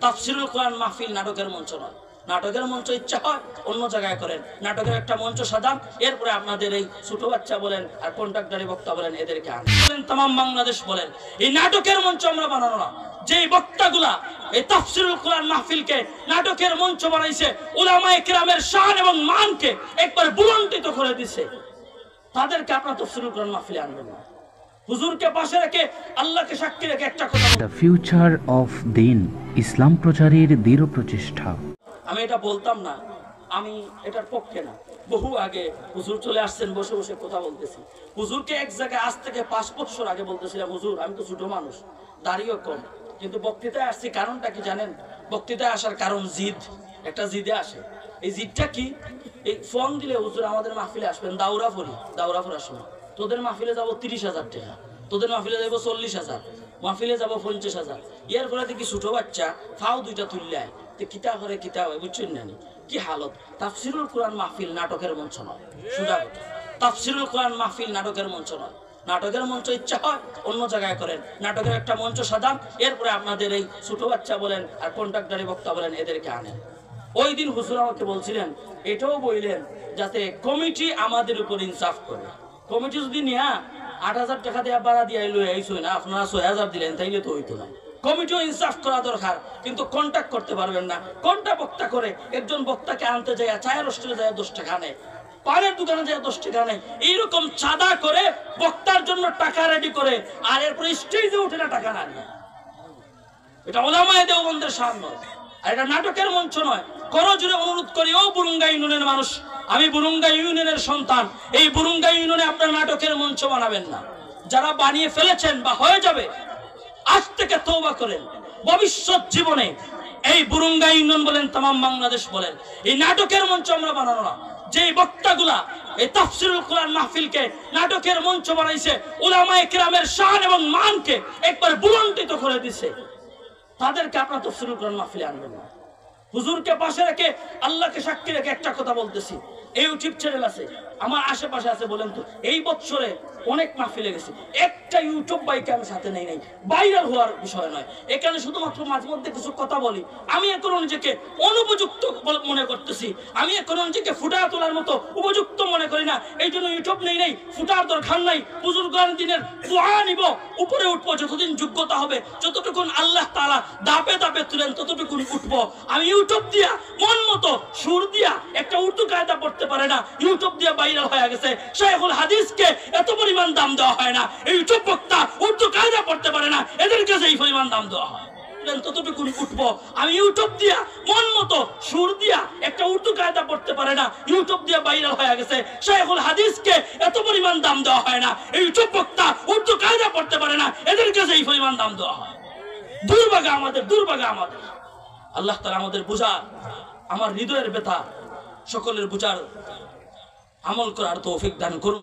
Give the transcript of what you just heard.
তাফসিরুল কোরআন মাহফিল নাটকের মঞ্চ নয়। নাটকের মঞ্চ ইচ্ছা হয় অন্য জায়গায় করেন, নাটকের একটা মঞ্চ সাজান, এরপরে আপনাদের এই ছোট বাচ্চা বলেন আর কন্ট্রাক্টরি বক্তা বলেন এদেরকে আনেন, তামাম বাংলাদেশ বলেন। এই নাটকের মঞ্চ আমরা বানানো না। যেই বক্তাগুলা এই তাফসিরুল কোরআন মাহফিলকে নাটকের মঞ্চ বানাইছে, উলামায়ে কেরামের শান এবং মানকে একবার বুলন্ডিত করে দিছে, তাদেরকে আপনারা তাফসিরুল কোরআন মাহফিলে আনবেন না। হুজুরকে পাশে রেখে আল্লাহকে সাক্ষী রেখে একটা কথা, দ্য ফিউচার অফ দিন, ইসলাম প্রচারের দৃঢ় প্রচেষ্টা। আমি এটা বলতাম না, আমি এটার পক্ষে না। বহু আগে হুজুর চলে আসছেন, বসে বসে কথা বলতেছি। হুজুরকে এক জায়গায় আজ থেকে 5 বছর আগে বলতেছিলাম, হুজুর আমি তো ছোট মানুষ, দাড়িও কম, কিন্তু বক্তৃতায় আসছি। কারণটা কি জানেন? বক্তৃতায় আসার কারণ জিদ, একটা জিদে আসে। এই জিদটা কি? এই ফোন দিলে হুজুর আমাদের মাহফিলে আসবেন, দাউরা ফরার সময় তোদের মাহফিলে যাবো 30,000 টাকা, তোদের মাহফিলে যাবো 40,000, মাহফিলে যাবো 50,000। এর ফলে দেখি ছোট বাচ্চা ফাও দুইটা তুললে কিতা করে কিতা হয়, বুঝছেন না কি হালত। তাফসিরুল কোরআন মাহফিল নাটকের মঞ্চ নয়, সুজা কথা। তাফসিরুল কোরআন মাহফিল নাটকের মঞ্চ নয়। নাটকের মঞ্চ ইচ্ছা হয় অন্য জায়গায় করেন, নাটকের একটা মঞ্চ সাজান, এরপরে আপনাদের এই ছোট বাচ্চা বলেন আর কন্ট্রাক্টরি বক্তা বলেন এদেরকে আনেন। ওই দিন হুজুর আমাকে বলছিলেন, এটাও বললেন যাতে কমিটি আমাদের উপর ইনসাফ করে। কমিটি যদি নিয়ে 8,000 টাকা দিয়ে বাড়া দিয়ে লইছই না, আপনারা 6,000 দিলেন, তাইলে তো হইতো না। কমিটিও ইনসাফ করা দরকার, কিন্তু কন্ট্যাক্ট করতে পারবেন না। কোনটা বক্তা করে একজন বক্তাকে আনতে যায়, চায়ের হোস্টেলে যায় 10 টাকা নেয়, পানের দোকানে যায় 10 টাকা নেয়, এইরকম চাঁদা করে বক্তার জন্য টাকা রেডি করে, আর এরপরে স্টেজে উঠে না টাকা না নিয়ে। এটা উলামায়ে দেওবন্দের সামনে, আর এটা নাটকের মঞ্চ নয়। করজোরে অনুরোধ করি, ও বুরুঙ্গা ইউনিয়নের মানুষ, আমি বুরুঙ্গা ইউনিয়নের সন্তান, এই বুরুঙ্গা ইউনিয়নে আপনার নাটকের মঞ্চ বানাবেন না। যারা বানিয়ে ফেলেছেন বা হয়ে যাবে, আজ থেকে তওবা করেন। ভবিষ্যৎ জীবনে এই বুরুঙ্গা ইউনিয়ন বলেন, তামাম বাংলাদেশ বলেন, এই নাটকের মঞ্চ আমরা বানানো না। যেই বক্তাগুলা এই তাফসিরুল কোরআন মাহফিলকে নাটকের মঞ্চ বানাইছে, উলামায়ে কেরামের শান এবং মানকে একবার বুলন্ডিত করে দিছে, তাদেরকে আপনারা তাফসিরুল কোরআন মাহফিলে আনবেন না। হুজুরকে পাশে রেখে আল্লাহকে সাক্ষী রেখে একটা কথা বলতেছি, ইউটিউব চ্যানেল আছে আমার আশেপাশে আছে, বলেন তো এই বছরে অনেক মাহফিলে গেছি, একটা ইউটিউব বাইকে আমি সাথে নেই নাই। ভাইরাল হওয়ার বিষয় নয়, এখানে শুধুমাত্র মাঝে মধ্যে কিছু কথা বলি। আমি এখন নিজেকে অনুপযুক্ত মনে করতেছি, আমি এখন নিজেকে ফুটা তোলার মতো উপযুক্ত মনে করি না, এই জন্য ইউটিউব নেই নাই, ফুটার দরকার নাই। বুজুর্গান দিনের দোয়া নিব, উপরে উঠবো, যতদিন যোগ্যতা হবে, যতটুকুন আল্লাহ তাআলা দাপে দাপে তুলেন ততটুকুন উঠবো। আমি ইউটিউব দিয়া মন মতো সুর দিয়া একটা উর্দু কায়দা পড়তে পারে না, ইউটিউব দিয়ে ভাইরাল হয়ে গেছে। শাইখুল হাদিসকে এত পরিমাণ দাম দেওয়া হয় না, ইউটিউব বক্তা উর্দু কায়দা পড়তে পারে না, এদের কাছে এই পরিমাণ দাম দেওয়া হয়, ততটুকুন উঠবো। আমি ইউটিউব দিয়া মন মতো সুর দিয়া একটা উর্দু কায়দা পড়তে পারে না, ইউটিউব দিয়ে ভাইরাল হয়ে গেছে। শাইখুল হাদিসকে এত পরিমাণ দাম দেওয়া হয় না, ইউটিউব বক্তা উর্দু কায়দা পড়তে পারে না, এদের কাছে এই পরিমাণ দাম দেওয়া হয়। দুর্ভাগা আমাদের, দুর্ভাগা আমাদের। আল্লাহ তাআলা আমাদের বুঝা, আমার হৃদয়ের ব্যথা সকলের বুঝার আমল করার তৌফিক দান করুন।